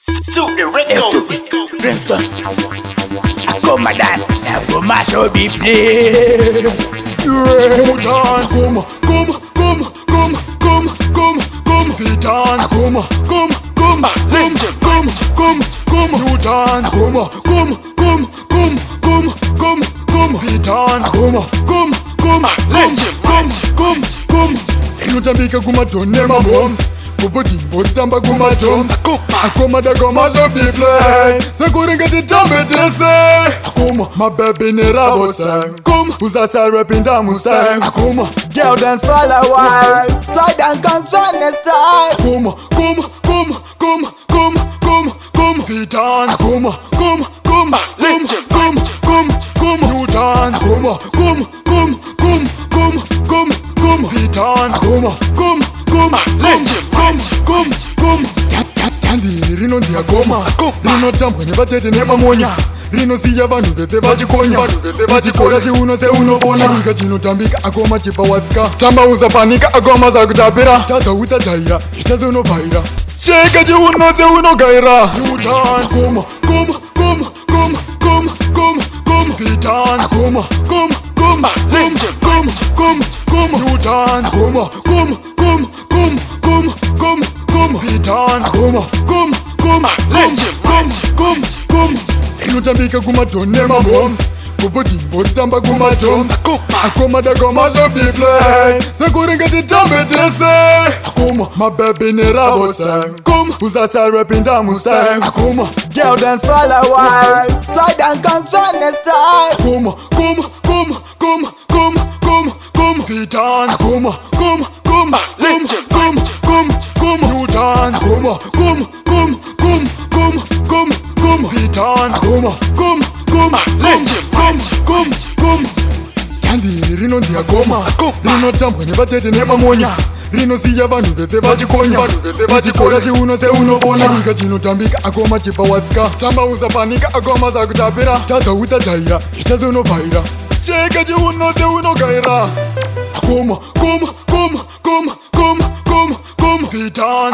Suit the records. Rington. I come and dance, I go mash up the place. Put on, come, fit on, come, Put on, come, fit on, come. Inutambika kumatone mabombs. Kubudi mbotamba kumatoms. Akoma da goma so people. Sekuringa titambe tese. Akoma, my baby ne rabosa. Come, usasa repinda musa. Akoma, Girl dance for a while, slide and control the style. Akoma, come, fit on. Akoma, come, Newton. Akoma, come, fit on. Akoma, come. Tanzi rino ndiya goma, rino tambwa nevatete nemamonya, rino siya vanhu vese vachikonya, vachikora chiuno se unopona. Nyika chinotambika agoma chipa watsika, tamba usapanika agoma zakutapira, tadzauta jaira itaze unovhaira, sheka chiuno se unogaira. Newton, come, fit on, come, Newton, come, fit on, come. Inutambika kumatone mabombs. Kubudi mbotamba kumatoms. Akoma da goma so people. Sekuringa titambe tese. Akoma, my baby ne rabosa. Come, usasa repinda musa. Akoma, Girl dance for a while, slide and control the style. Akoma, come, fit on. Akoma, Newton. Akoma, come, fit on. Akoma, come. Tanzi rino ndiya goma, rino tambwa nevatete nemamonya, rino siya vanhu vese vachikonya, vachikora chiuno se unopona. Nyika chinotambika agoma chipa watsika, tamba usapanika agoma zakutapira, tadzauta jaira itaze unovhaira, sheka chiuno se unogaira. Akoma, come, fit on.